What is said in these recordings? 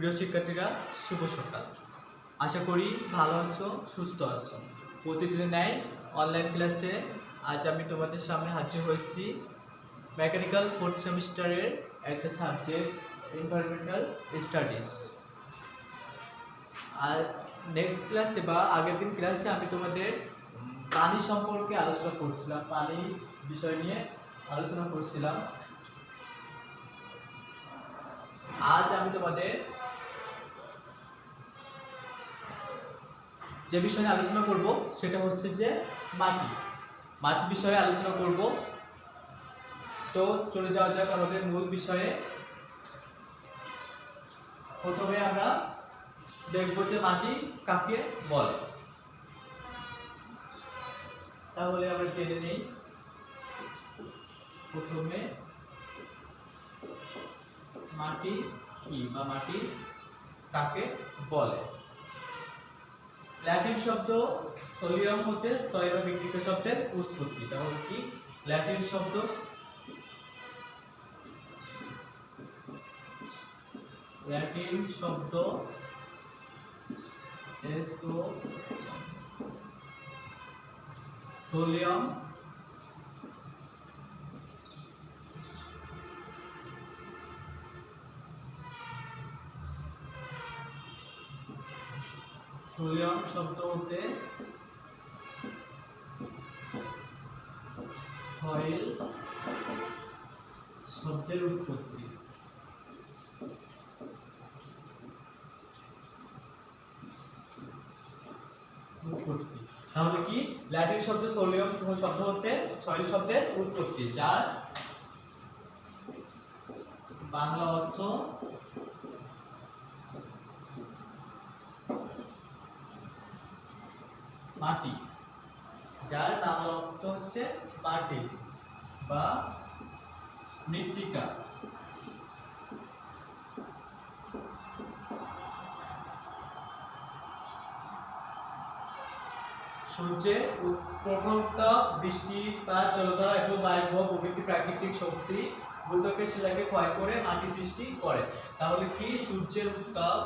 প্রিয় শিক্ষার্থীরা, শুভ সকাল। আশা করি ভালো আছো, সুস্থ আছো। প্রতিদিনের ন্যায় অনলাইন ক্লাসে আজ আমি তোমাদের সামনে হাজির হয়েছি মেকানিক্যাল ফোর্থ সেমিস্টারের একটা সাবজেক্ট এনভায়রনমেন্টাল স্টাডিজ। আর নেক্সট ক্লাসে বা আগের দিন ক্লাসে আমি তোমাদের পানি সম্পর্কে আলোচনা করছিলাম, পানি বিষয় নিয়ে আলোচনা করছিলাম। আজ আমি তোমাদের যে বিষয়ে আলোচনা করব সেটা হচ্ছে যে মাটি বিষয়ে আলোচনা করব। তো চলে যাওয়া যাক আমাদের মূল বিষয়ে। প্রথমে আমরা দেখব যে মাটি কাকে বলে। তাহলে আমরা জেনে নেই প্রথমে মাটি কি বা মাটি কাকে বলে। ল্যাটিন শব্দ সোলিয়াম হতে সয় বা বিকৃত শব্দের উৎপত্তি। তাহলে কি ল্যাটিন শব্দ সোলিয়াম শব্দ হতে সয়েল শব্দের উৎপত্তি। তাহলে কি ল্যাটিন শব্দ সোলিয়াম শব্দ হতে সয়েল শব্দের উৎপত্তি, যার বাংলা অর্থ মাটি, যার বাংলা অর্থ হচ্ছে মাটি বা মৃত্তিকা। সূর্যের প্রখর তাপ, বৃষ্টিপাত, জলধারা এবং বায়ুপ্রবাহ প্রভৃতি প্রাকৃতিক শক্তি ভূত্বকের শিলাকে ক্ষয় করে মাটি সৃষ্টি করে। তাহলে কি সূর্যের উত্তাপ,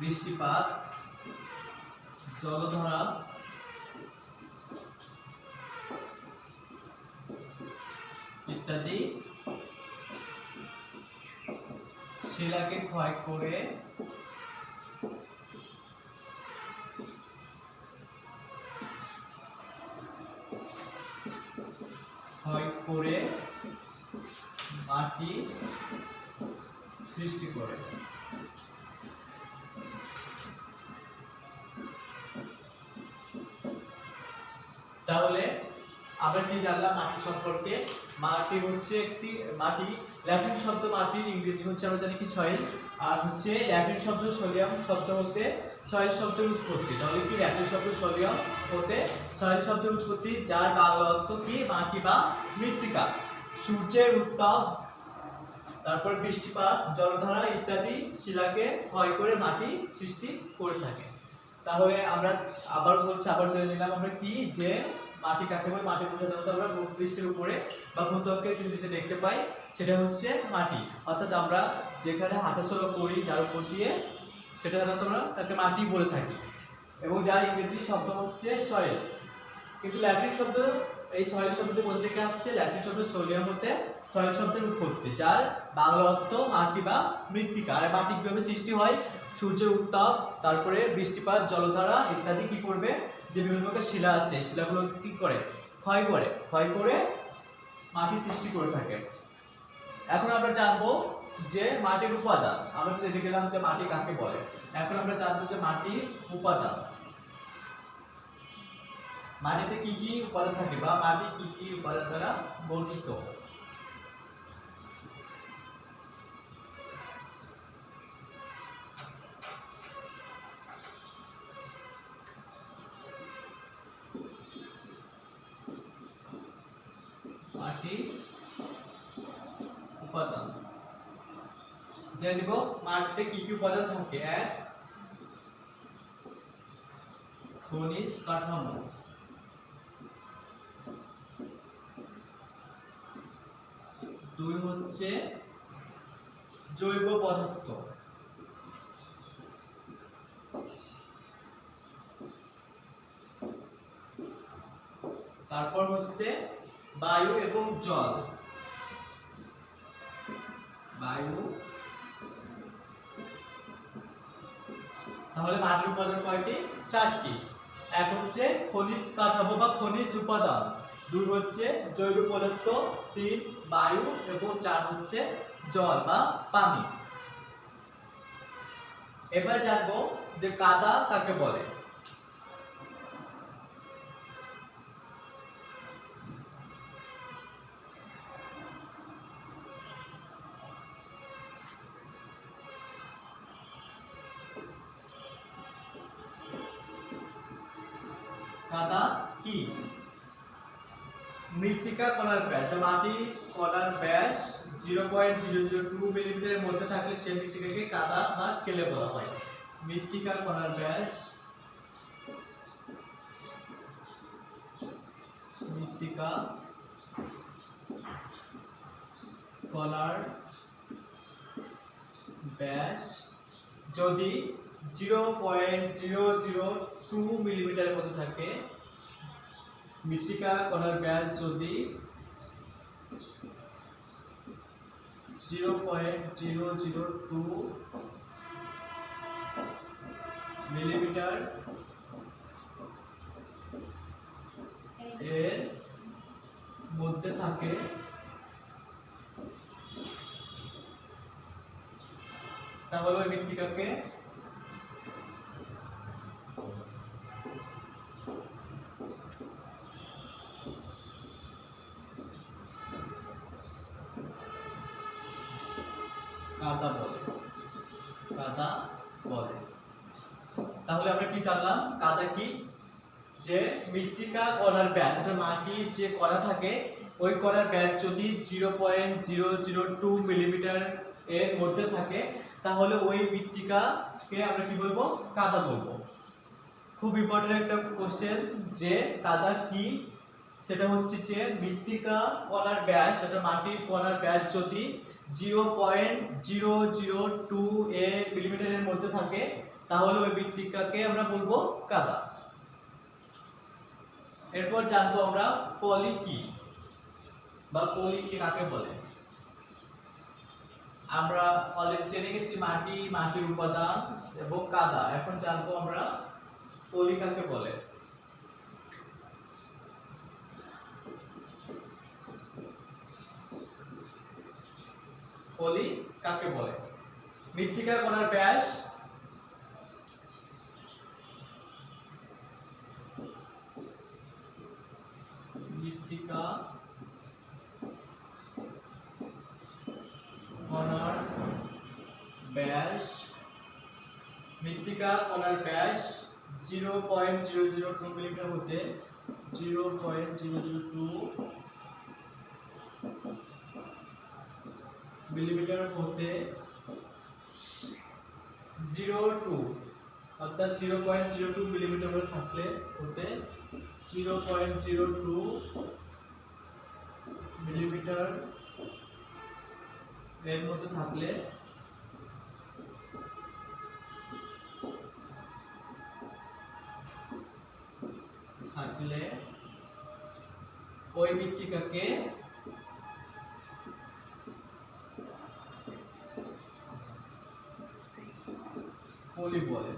বৃষ্টিপাত, জলধারা ইত্যাদি শিলাকে ক্ষয় করে মাটি সৃষ্টি করে। তাহলে আমরা কি জানলাম মাটি সম্পর্কে? মাটি হচ্ছে মাটি ল্যাটিন শব্দ মাটির ইংরেজি হচ্ছে আমরা জানি কি সয়েল, আর হচ্ছে ল্যাটিন শব্দ সোলিয়াম শব্দ হতে সয়েল শব্দের উৎপত্তি। তাহলে কি ল্যাটিন শব্দ সোলিয়াম হতে সয়েল শব্দের উৎপত্তি, যার বাংলা অর্থ কি মাটি বা মৃত্তিকা। সূর্যের উত্তাপ, তারপর বৃষ্টিপাত, জলধারা ইত্যাদি শিলাকে ক্ষয় করে মাটি সৃষ্টি করে থাকে। তাহলে আমরা আবার জেনে নিলাম আমরা কি যে মাটি কাকে বলে। মাটি প্রধানত আমরা ভূপৃষ্ঠের উপরে বা ভূত্বকে যে দেখতে পাই সেটা হচ্ছে মাটি, অর্থাৎ আমরা যেখানে হাঁটাচলা করি যার উপর দিয়ে সেটা সাধারণত আমরা তাকে মাটি বলে থাকি, এবং যার ইংরেজি শব্দ হচ্ছে সয়েল। কিন্তু ল্যাটিন শব্দ এই সয়েল শব্দ কোথা থেকে আসছে? ল্যাটিন শব্দ সোলিয়াম হতে সয়েল শব্দের উৎপত্তি, যার বাংলা অর্থ মাটি বা মৃত্তিকা। আর মাটি কিভাবে সৃষ্টি হয়? সূর্যের উত্তাপ, তারপরে বৃষ্টিপাত, জলধারা ইত্যাদি কি করবে, যে বিভিন্ন প্রকার শিলা আছে শিলাগুলো কি করে ক্ষয় করে মাটি সৃষ্টি করে থাকে। এখন আমরা জানবো যে মাটির উপাদান। আমরা তো দেখে গেলাম যে মাটি কাকে বলে। এখন আমরা জানবো যে মাটির উপাদান, মাটিতে কি কি উপাদান থাকে বা মাটি কি কি উপাদান দ্বারা গঠিত। মাটি জেনে নিব মাটিতে কি কি উপাদান থাকে। 1 খনিজ কাঠামো, 2 হচ্ছে জৈব পদার্থ, তারপর হচ্ছে বায়ু এবং জল। বায়ু, তাহলে মাটির উপাদান কয়টি? 4টি। 1 হচ্ছে খনিজ কাঠামো বা খনিজ উপাদান, 2 হচ্ছে জৈব পদার্থ, 3 বায়ু এবং 4 হচ্ছে জল বা পানি। এবার জানবো যে কাদা কাকে বলে। কাদা কি? মৃত্তিকা কণার ব্যাস, মাটি কণার ব্যাস 0.002 মিলিমিটারের মধ্যে থাকলে সেই মৃত্তিকাকে কাদা বা কেলে বলা হয়। মৃত্তিকা কণার ব্যাস, মৃত্তিকা কণার ব্যাস যদি 0.002 মিলিমিটারের মধ্যে থাকে, মৃত্তিকা কণার ব্যাস যদি 0.002 মিলিমিটার এর মধ্যে থাকে তাহলে ওই মৃত্তিকাকে কাদা বলে। কাদা বলে। তাহলে আমরা কি জানলাম কাদা কি? যে মৃত্তিকা কণার ব্যাস, অর্থাৎ মাটির যে কণা থাকে ওই কণার ব্যাস যদি 0.002 মিলিমিটার এর মধ্যে থাকে তাহলে ওই মৃত্তিকাকে আমরা কি বলবো? কাদা বলবো। খুব ইম্পর্টেন্ট একটা কোশ্চেন যে কাদা কি, সেটা হচ্ছে যে মৃত্তিকা কণার ব্যাস, অর্থাৎ মাটির কণার ব্যাস যদি 0.002 মিলিমিটারের মধ্যে থাকে তাহলে ওই মৃত্তিকাকে আমরা বলবো কাদা। এরপর জানবো আমরা পলি কি বা পলি কি কাকে বলে। আমরা অলরেডি জেনে গেছি মাটি, মাটির উপাদান এবং কাদা। এখন জানবো আমরা পলি কাকে বলে। পলি কাকে বলে? মৃত্তিকা কণার ব্যাস মৃত্তিকা কণার ব্যাস, মৃত্তিকা কণার ব্যাস 0.002 মিলিমিটার হতে 0.002 মিলিমিটার হতে 0.2 অর্থাৎ 0.02 মিলিমিটার থাকলে হতে 0.02 মিলিমিটার এর মধ্যে থাকলে ওই মৃত্তিকাকে পলি বলে।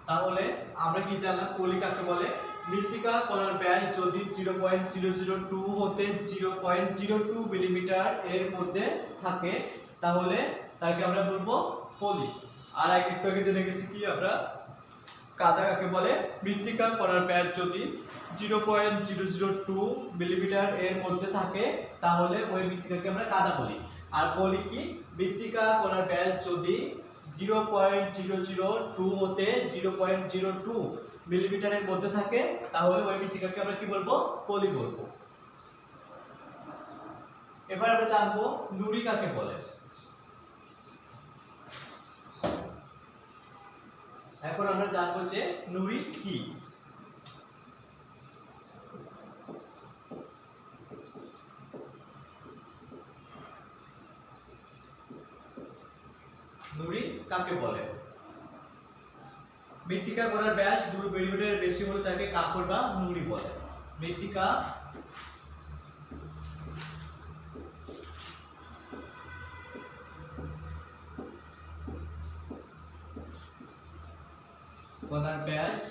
তাহলে আমরা কি জানলাম পলি কাকে বলে? মৃত্তিকা কণার ব্যাস যদি 0.002 হতে 0.02 মিলিমিটার এর মধ্যে থাকে তাহলে তাকে আমরা বলবো পলি। আর একটু আগে জেনে গেছি কি আমরা কাদা কাকে বলে? মৃত্তিকা কণার ব্যাস যদি 0.002 মিলিমিটার এর মধ্যে থাকে তাহলে ওই মৃত্তিকাকে আমরা কাদা বলি। আর পলি কি? মৃত্তিকা কণার ব্যাস যদি 0.002 হতে 0.02 মিলিমিটারের মধ্যে থাকে তাহলে ওই মৃত্তিকাকে আমরা কি বলবো? পলি বলবো। এবার আমরা জানবো নুড়ি কাকে বলে। এখন আমরা জানবো যে নুড়ি কি। নুড়ি কাকে বলে? মৃত্তিকা কণার ব্যাস 2 মিলিমিটারের বেশি হলে তাকে কাকর বা নুড়ি বলে। মৃত্তিকা কণার ব্যাস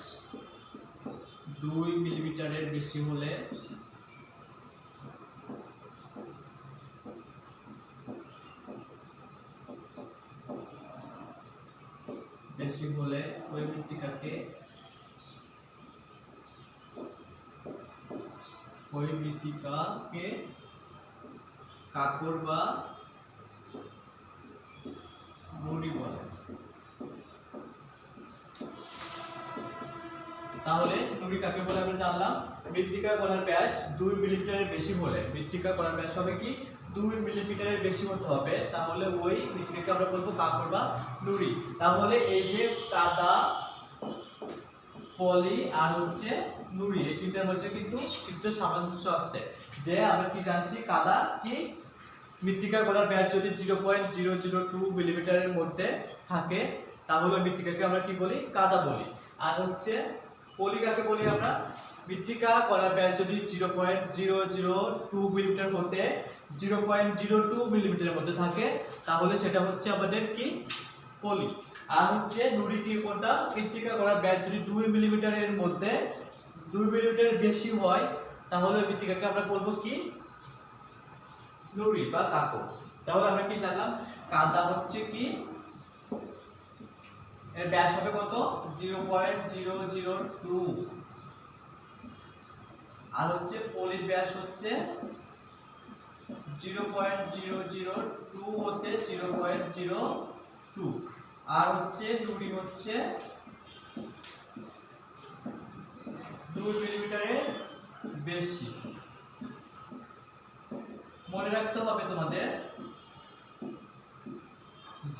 2 মিলিমিটারের বেশি হলে ওই মৃত্তিকাকে কাকর বা নুড়ি বলে। তাহলে নুড়ি কাকে বলে আমরা জানলাম। মৃত্তিকা কণার ব্যাস 2 মিলিমিটারের বেশি হলে, মৃত্তিকা কণার ব্যাস হবে কি 2 মিলিমিটারের বেশি হতে হবে, তাহলে ওই মৃত্তিকাকে আমরা বলবো কাকর বা নুড়ি। তাহলে এই যে কাদা, পলি আর হচ্ছে নুড়ি, এই তিনটার মধ্যে কিন্তু কিছু সামঞ্জস্য আছে। যে আমরা কি জানছি, কাদা কি মৃত্তিকা কণার ব্যাস যদি 0.002 মিলিমিটারের মধ্যে থাকে তাহলে মৃত্তিকাকে আমরা কি বলি, কাদা বলি। আর হচ্ছে পলি কাকে বলি আমরা, মৃত্তিকা কণার ব্যাস যদি 0.002 মিলিমিটার হতে 0.02 মিলিমিটারের মধ্যে থাকে তাহলে সেটা হচ্ছে আমাদের কি, পলি। আর হচ্ছে নুড়ি কি কোনটা, মৃত্তিকা কণার ব্যাস যদি 2 মিলিমিটারের মধ্যে 2 মিলিমিটারের বেশি হয় তাহলে মৃত্তিকাকে আমরা বলবো কি, নুড়ি বা কাকর। তাহলে আমরা কি জানলাম, কাদা হচ্ছে কি এর ব্যাস হবে কত, 0.002, আর হচ্ছে পলির ব্যাস হচ্ছে 0.002 হতে 0.02, আর হচ্ছে নুড়ি হচ্ছে 2 মিলিমিটারের বেশি। মনে রাখতে হবে তোমাদের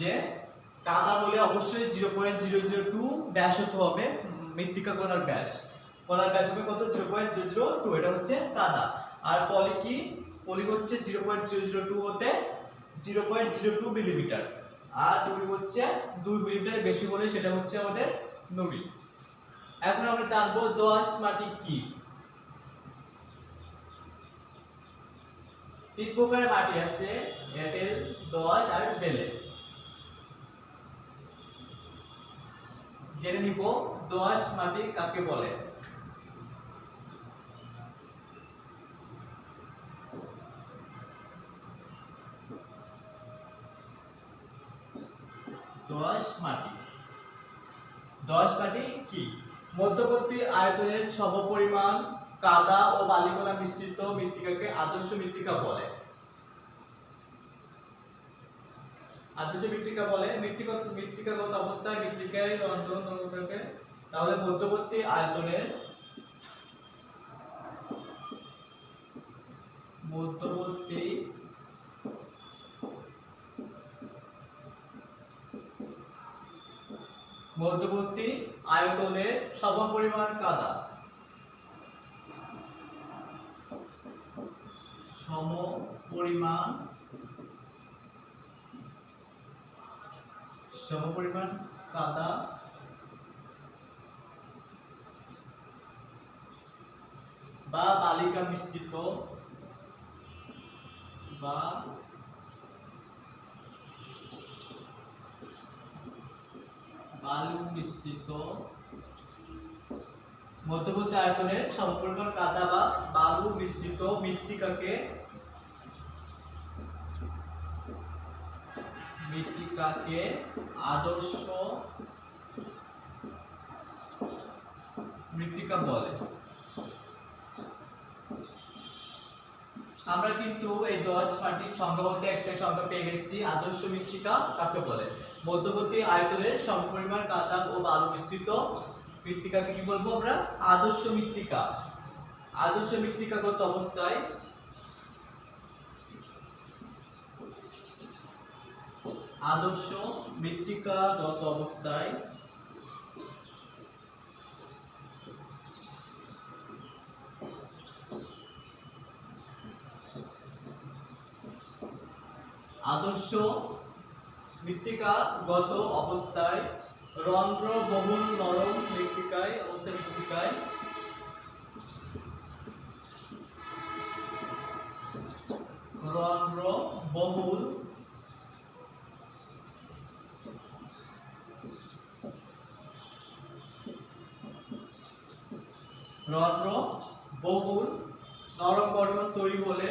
যে কাদা বলে অবশ্যই 0.002 ব্যাস হতে হবে মৃত্তিকা কণার ব্যাস। কণার ব্যাস হবে কত, 0.002, এটা হচ্ছে কাদা। আর পলি কি, পলি হচ্ছে 0.002 হতে 0.02 মিলিমিটার। আর নুড়ি হচ্ছে 2 মিলিমিটার বেশি হলে সেটা হচ্ছে আমাদের নুড়ি। এখন আমরা জানবো দোআঁশ মাটি কি। 3 প্রকারের মাটি আছে, এঁটেল, দোআঁশ আর বেলে। জেনে নিব দোআঁশ মাটি কাকে বলে। দোআঁশ মাটি কি, মধ্যবর্তী আয়তনের সমপরিমাণ কাদা ও বালিকণা মিশ্রিত মৃত্তিকাকে আদর্শ মৃত্তিকা বলে। আদর্শ মৃত্তিকা বলে মৃত্তিকাগত অবস্থায় মৃত্তিকায় রূপান্তরকে, তাহলে মধ্যবর্তী আয়তনের সমপরিমাণ কাদা, সমপরিমাণ কাদা বা বালিকা মিশ্রিত বা বালু মিশ্রিত মধ্যবর্তী আয়তনের সমপরিমাণ কাদা বা বালু মিশ্রিত মৃত্তিকাকে আদর্শ মৃত্তিকা বলে। আমরা কিন্তু এই দোআঁশ মাটির সংজ্ঞা বলতে একটা সংজ্ঞা পেয়ে গেছি। আদর্শ মৃত্তিকা কাকে বলে, মধ্যবর্তী আয়তনের সমপরিমাণ কাদা ও বালু মিশ্রিত মৃত্তিকাকে কি বলবো আমরা, আদর্শ মৃত্তিকা। আদর্শ মৃত্তিকাগত অবস্থায় আদর্শ মৃত্তিকাগত অবস্থায় আদর্শ মৃত্তিকাগত অবস্থায় রন্ধ্র বহুল নরম মৃত্তিকায় রন্ধ্র বহুল নরম গঠন তৈরি হলে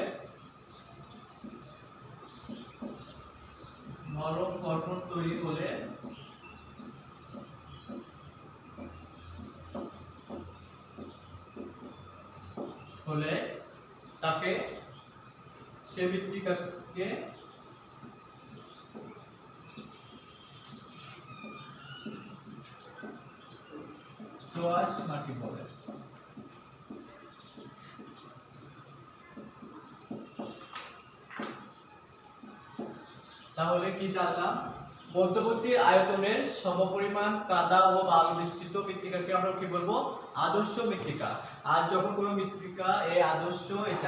তাকে সে মৃত্তিকাকে দোআঁশ মাটি বলে। তাহলে কি জানলাম? মধ্যবর্তী আয়তনের সমপরিমাণ কাদা ও বালু মিশ্রিত মৃত্তিকাকে আমরা কি বলবো? আদর্শ মৃত্তিকা। আর যখন কোনো মৃত্তিকা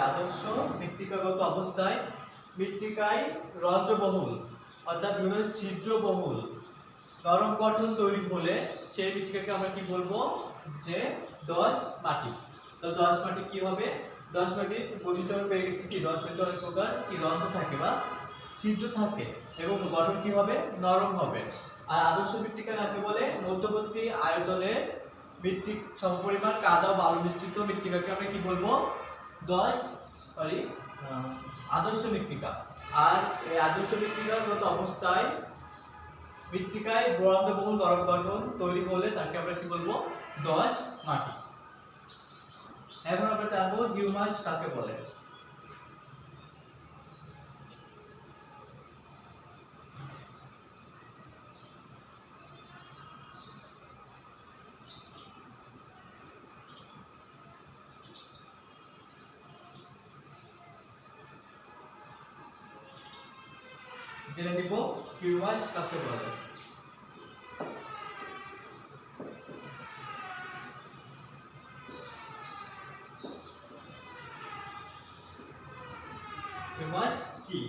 আদর্শ মৃত্তিকাগত অবস্থায় মৃত্তিকায় রন্ধ্রবহুল অর্থাৎ বিভিন্ন ছিদ্রবহুল নরম গঠন তৈরি হলে সেই মৃত্তিকাকে আমরা কি বলবো? যে দোআঁশ মাটি। তো দোআঁশ মাটি কি হবে? দোআঁশ মাটির বৈশিষ্ট্য আমরা পেয়ে গেছি কি দোআঁশ মাটিতে অনেক প্রকার কি রন্ধ্র থাকে বা ছিদ্র থাকে এবং গঠন কি হবে? নরম হবে। আর আদর্শ মৃত্তিকা কাকে বলে? মধ্যবর্তী আয়তনে সমপরিমাণ কাদা ও বালু মিশ্রিত মৃত্তিকাকে আমরা কি বলবো? আদর্শ মৃত্তিকা। আর এই আদর্শ মৃত্তিকাগত অবস্থায় মৃত্তিকায় রন্ধ্রবহুল নরম গঠন তৈরি হলে তাকে আমরা কি বলবো? দোআঁশ মাটি। এখন আমরা জানবো হিউমাস কাকে বলে। জেনে নিব হিউমাস কাকে বলে। হিউমাস কি?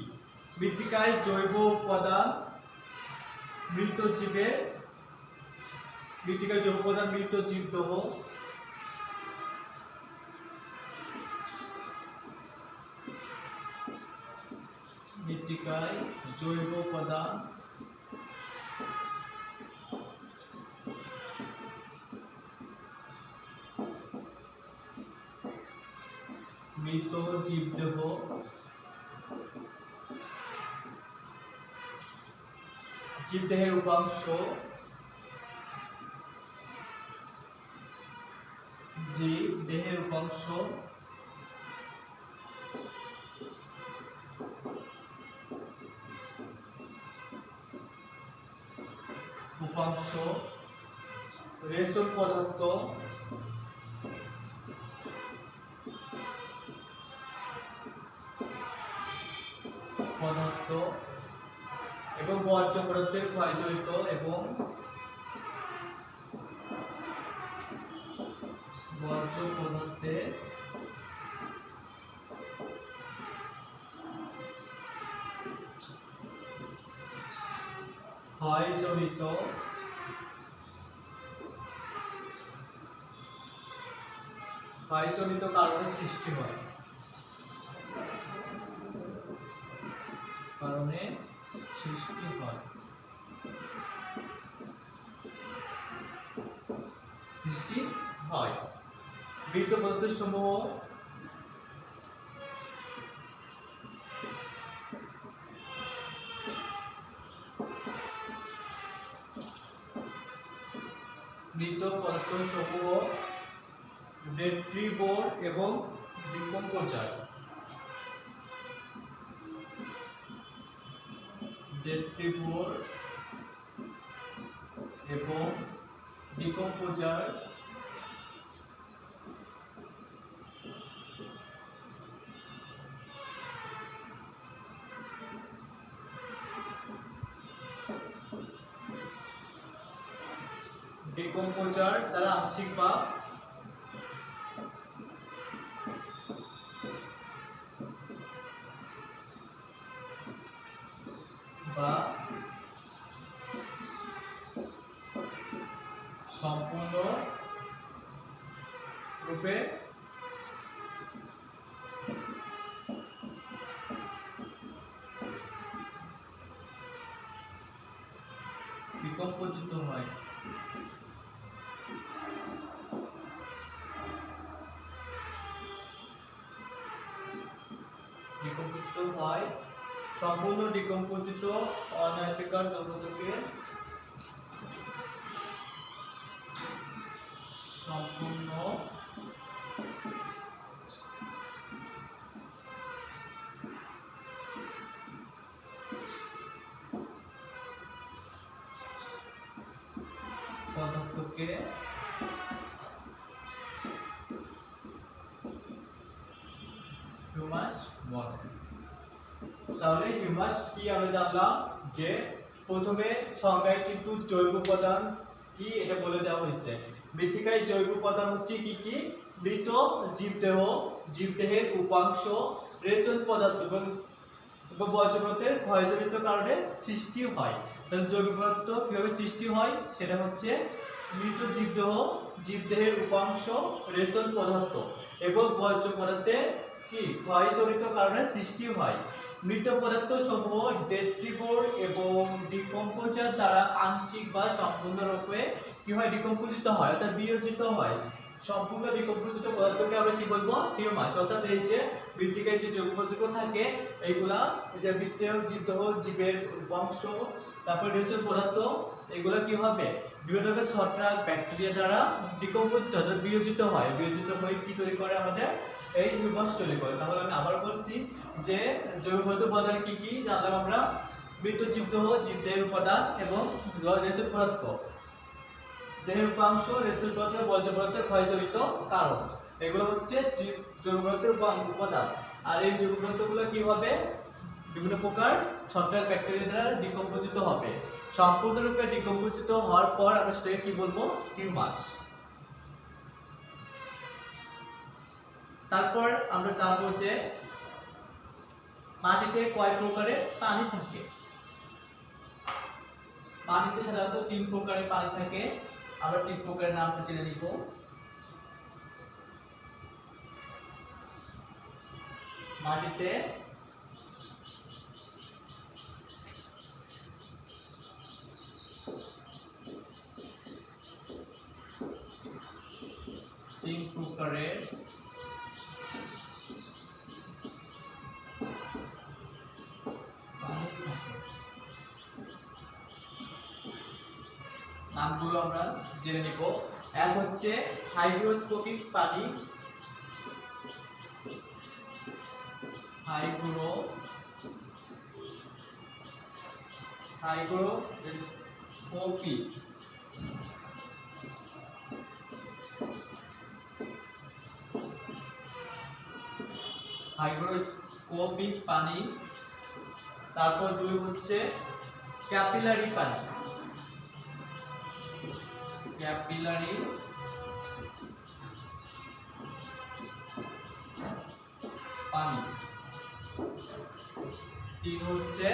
মৃত্তিকায় জৈব উপাদান মৃত জীবের মৃত জীবদেহ মৃত্তিকায় জৈব উপাদান মৃত জীবদেহ জীবদেহের উপাংশ রেচন পদার্থ এবং বর্জ্য পদার্থের ক্ষয়জড়িত এবং বর্জ্য পদার্থের ক্ষয়জড়িত কারণে সৃষ্টি হয়। মৃত পদার্থ সমূহ ডেট্রিবোর এবং ডিকম্পোজার ডিকম্পোজার দ্বারা আংশিক বা সম্পূর্ণ রূপে ডিকম্পোজিত হয়। সম্পূর্ণ ডিকম্পোজিত অনায়তাকার দ্রবণকে সম্পূর্ণ পদার্থকে হিউমাস বলে। তাহলে হিউমাস কি আমরা জানলাম যে প্রথমে সংজ্ঞায় কিন্তু জৈব উপাদান কি এটা বলে দেওয়া হয়েছে। মৃত্তিকায় জৈব উপাদান হচ্ছে কি কি? মৃত জীবদেহ, জীবদেহের উপাংশ, রেচন পদার্থ এবং বর্জ্য পদার্থের ক্ষয়জনিত কারণে সৃষ্টি হয়। তাহলে জৈব পদার্থ কিভাবে সৃষ্টি হয় সেটা হচ্ছে মৃত জীবদেহ, জীবদেহের উপাংশ, রেচন পদার্থ এবং বর্জ্য পদার্থের কি ক্ষয়জনিত কারণে সৃষ্টি হয়। মৃত পদার্থ সমূহ ডেট্রিবোর এবং ডিকম্পোজার দ্বারা আংশিক বা সম্পূর্ণরূপে কি হয়? ডিকম্পোজিত হয়, অর্থাৎ বিয়োজিত হয়। সম্পূর্ণ ডিকম্পোজিত পদার্থকে আমরা কি বলবো? হিউমাস। অর্থাৎ এই যে মৃত্তিকায় যে জৈব পদার্থ থাকে এইগুলা যে মৃতের জীবদেহ, জীবের বংশ, তারপর রেচন পদার্থ, এগুলা কি হবে? বিভিন্ন রকমের ছত্রাক ব্যাকটেরিয়া দ্বারা ডিকম্পোজিত অর্থাৎ বিয়োজিত হয়। বিয়োজিত হয়ে কি তৈরি করে? আমাদের এই হিউমাস তৈরি করে। তাহলে আমি আবার বলছি যে জৈব পদার্থ উপাদান কি কি জানলাম আমরা? মৃত জীবদেহ, জীবদেহের উপাদান এবং রেচন পদার্থ, দেহের উপাংশ, রেচন পদার্থ, বর্জ্য পদার্থের ক্ষয়জনিত কারণ, এগুলো হচ্ছে জৈব পদার্থের উপাদান। আর এই জৈব পদার্থগুলো কি হবে? বিভিন্ন প্রকার ছত্রাক ব্যাকটেরিয়া দ্বারা ডিকম্পোজিত হবে। সম্পূর্ণরূপে ডিকম্পোজিত হওয়ার পর আমরা সেটাকে কি বলবো? হিউমাস। তারপর আমরা জানবো যে মাটিতে কয় প্রকারের পানি থাকে। পানিতে সাধারণত 3 প্রকারের পানি থাকে। আমরা 3 প্রকারের নামটা জেনে নিব। মাটিতে তিন প্রকারের নামগুলো আমরা জেনে নিব। এক হচ্ছে হাইগ্রোস্কোপিক পানি, হাইগ্রোস্কোপিক পানি। তারপর 2 হচ্ছে ক্যাপিলারি পানি, ক্যাপিলারি পানি। 3 হচ্ছে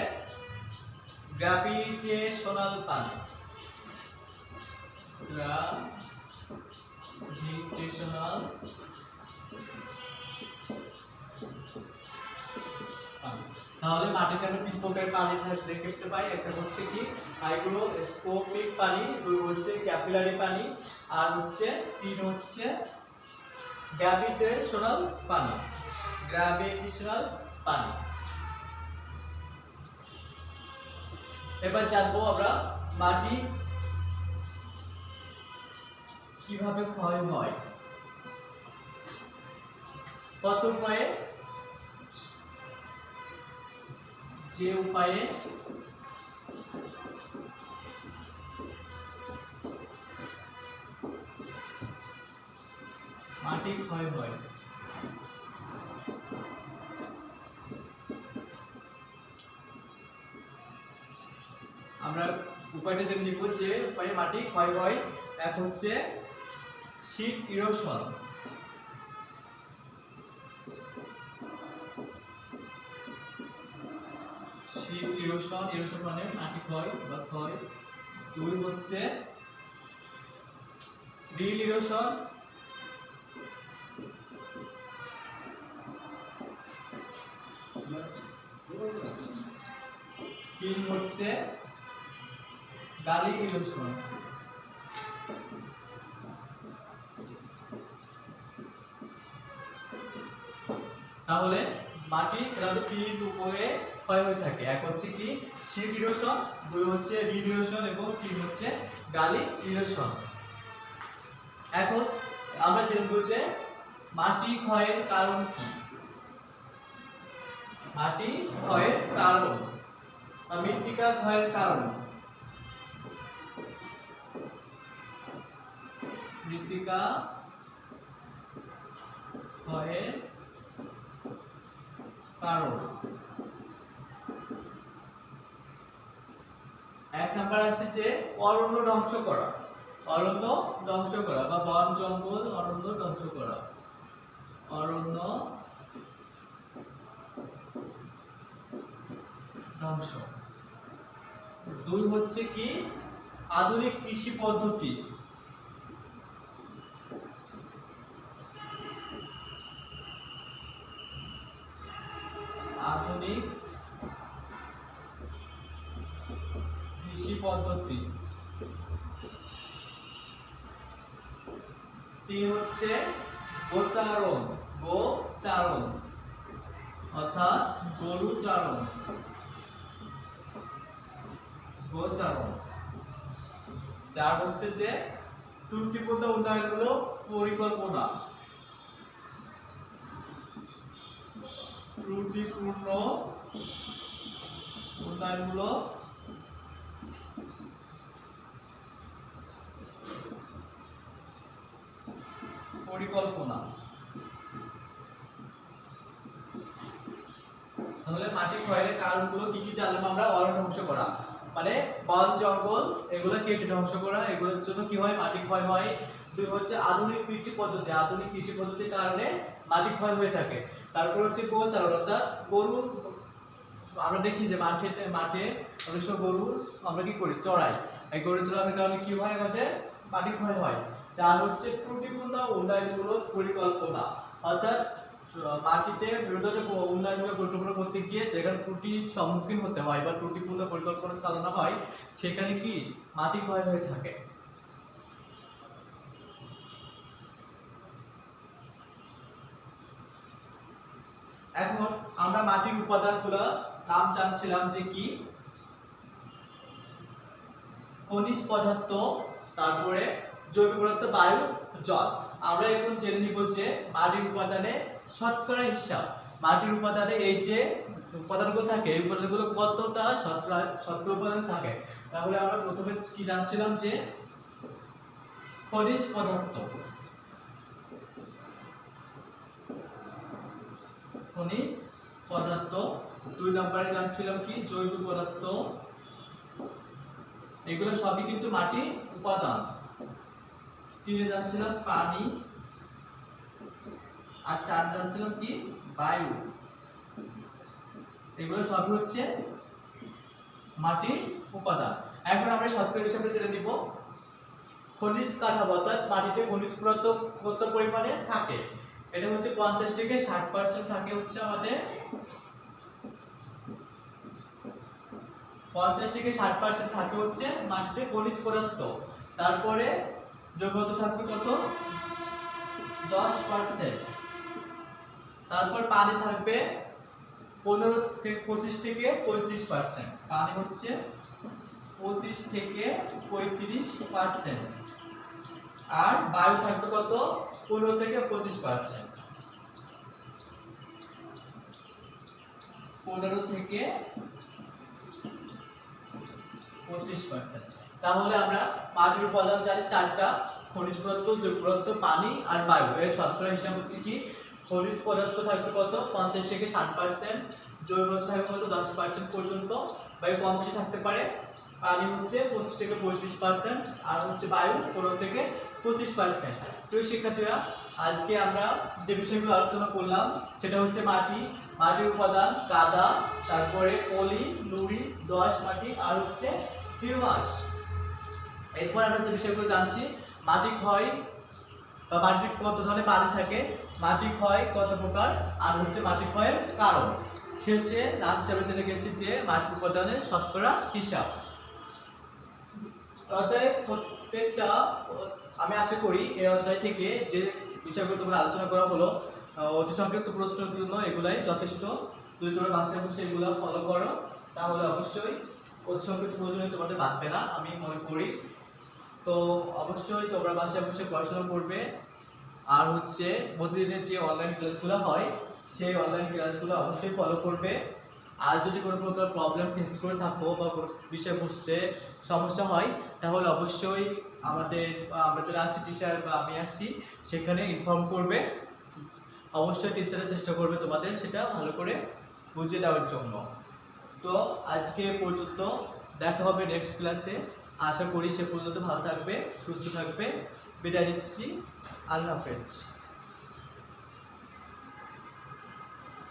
গ্র্যাভিটেশনাল পানি, গ্র্যাভিটেশনাল পানি। তাহলে মাটিতে আমরা 3 প্রকারের পানি দেখতে পাই। একটা হচ্ছে কি হাইগ্রোস্কোপিক পানি, 2 হচ্ছে ক্যাপিলারি পানি, আর হচ্ছে 3 হচ্ছে গ্র্যাভিটেশনাল পানি, গ্র্যাভিটেশনাল পানি। এবার জানবো আমরা মাটি কিভাবে ক্ষয় হয়, কত উপায়ে, যে উপায়ে মাটি ক্ষয় হয়। আমরা উপায়টা জেনে নিব যে উপায়ে মাটি ক্ষয় হয়। এক হচ্ছে শীত ইরোশন। শীত ইরোশন, ইরোশন মানে মাটি ক্ষয় বা ক্ষয়। দুই হচ্ছে রিল ইরোশন। তিন হচ্ছে গালি ইরোশন। তাহলে মাটি তিন উপরে ক্ষয় হয়ে থাকে। এক হচ্ছে কি শীত ইরোশন, দুই হচ্ছে রিল ইরোশন এবং তিন হচ্ছে গালি ইরোশন। এখন আমরা জানবো যে মাটি ক্ষয়ের কারণ কি। মাটি ক্ষয়ের কারণ বা মৃত্তিকা ক্ষয়ের কারণ। মৃত্তিকা ক্ষয়ের কারণ এক নাম্বার আছে যে অরণ্য ধ্বংস করা। অরণ্য ধ্বংস করা বা বন জঙ্গল অরণ্য ধ্বংস করা। অরণ্য ধ্বংস। দুই হচ্ছে কি আধুনিক কৃষি পদ্ধতি। আধুনিক কৃষি পদ্ধতি। তিন হচ্ছে গোচারণ। গোচারণ অর্থাৎ গরু চারণ। গোচারণ। চার হচ্ছে যে ত্রুটিপূর্ণ উন্নয়নমূলক পরিকল্পনা। ত্রুটিপূর্ণ উন্নয়নমূলক পরিকল্পনা। তাহলে মাটি ক্ষয়ের কারণগুলো কি কি জানলাম আমরা। অরণ্য ধ্বংস করা মানে বন জঙ্গল এগুলো কেটে ধ্বংস করা, এগুলোর জন্য কি হয় মাটি ক্ষয় হয়। দুই হচ্ছে আধুনিক কৃষি পদ্ধতি। আধুনিক কৃষি পদ্ধতির কারণে মাটি ক্ষয় হয়ে থাকে। তারপর হচ্ছে গোচারণ অর্থাৎ গরু। আমরা দেখি যে মাঠে অনেক সময় গরু আমরা কি করি চড়াই। এই গরু চড়ানোর কারণে কি হয় আমাদের মাটি ক্ষয় হয়। চার হচ্ছে ত্রুটিপূর্ণ উন্নয়নমূলক পরিকল্পনা অর্থাৎ মাটিতে উন্নয়নমূলক পরিকল্পনা করতে গিয়ে যেখানে ত্রুটির সম্মুখীন হতে হয় বা ত্রুটিপূর্ণ পরিকল্পনা চালানো হয় সেখানে কি মাটি ক্ষয় হয়ে থাকে। এখন আমরা মাটির উপাদানগুলো নাম জানছিলাম যে কি খনিজ পদার্থ, তারপরে জৈব পদার্থ, বায়ু, জল। আমরা এখন জেনে নিব যে মাটির উপাদানে শতকরা হিসাব। মাটির উপাদানে এই যে উপাদানগুলো থাকে এই উপাদানগুলো কতটা শতকরা উপাদান থাকে। তাহলে আমরা প্রথমে কি জানছিলাম যে খনিজ পদার্থ। খনিজ পদার্থ। দুই নম্বরে জানছিলাম কি জৈব পদার্থ। এগুলো সবই কিন্তু মাটির উপাদান। তিনে জানছিলাম পানি আর চার জানছিলাম কি বায়ু। এগুলো সবই হচ্ছে মাটির উপাদান। এখন আমরা শতকরা হিসাবে জেনে নিব খনিজ কাঠামো অর্থাৎ মাটিতে খনিজ পদার্থ কত পরিমাণে থাকে। এটা হচ্ছে 50 থেকে 60% থাকে হচ্ছে আমাদের 50 থেকে 60% থাকে হচ্ছে মাটিতে খনিজ পদার্থ। তারপরে জৈব পদার্থ থাকবে কত 10%। তারপর পানি থাকবে 25 থেকে 35%। পানি হচ্ছে 25 থেকে 35%। আর বায়ু থাকবে কত 15 থেকে 25%। 15 থেকে 25%। তাহলে আমরা মাটির উপাদান জানি চারটা খনিজ পদার্থ, জৈব পদার্থ, পানি আর বায়ু। এর শতকরা হিসাব হচ্ছে কি খনিজ পদার্থ থাকবে কত 50 থেকে 60%, জৈব পদার্থ থাকবে কত 10% পর্যন্ত, বায়ু কম বেশি থাকতে পারে, পানি হচ্ছে 25 থেকে 35%, আর হচ্ছে বায়ু 15 থেকে 25%। প্রিয় শিক্ষার্থীরা, আজকে আমরা যে বিষয়গুলো আলোচনা করলাম সেটা হচ্ছে মাটি, মাটির উপাদান, কাদা, তারপরে পলি, নুড়ি, দোআঁশ মাটি, আর হচ্ছে হিউমাস। এরপর আমরা যে বিষয়গুলো জানছি, মাটি ক্ষয় বা মাটির কত ধরনের পানি থাকে, মাটি ক্ষয় কত প্রকার, আর হচ্ছে মাটি ক্ষয়ের কারণ। শেষে লাস্ট আমরা জেনে গেছি যে মাটির উপাদানের শতকরা হিসাব। অতএব প্রত্যেকটা আমি আশা করি এই অধ্যায় থেকে যে বিষয়গুলো তোমরা আলোচনা করা হলো অতি সংক্ষিপ্ত প্রশ্নের জন্য এগুলাই যথেষ্ট। যদি তোমরা বাসায় বসে এগুলো ফলো করো তাহলে অবশ্যই অতি সংক্ষিপ্ত প্রশ্ন তোমাদের বাঁধবে না আমি মনে করি। তো অবশ্যই তোমরা বাসায় বসে পড়াশোনা করবে, আর হচ্ছে প্রতিদিনের যে অনলাইন ক্লাসগুলো হয় সেই অনলাইন ক্লাসগুলো অবশ্যই ফলো করবে। আর যদি কোনো প্রকার প্রবলেম ফেস করে থাকো বা বিষয় বুঝতে সমস্যা হয় তাহলে অবশ্যই আমরা যারা আছি টিচার বা আমি আসছি সেখানে ইনফর্ম করবে। অবশ্যই টিচারের চেষ্টা করবে তোমাদের সেটা ভালো করে বুঝিয়ে দেওয়ার জন্য। তো আজকে পর্যন্ত, দেখা হবে নেক্সট ক্লাসে। আশা করি সে পর্যন্ত ভালো থাকবে, সুস্থ থাকবে। বিদায় নিচ্ছি, আল্লাহ হাফেজ।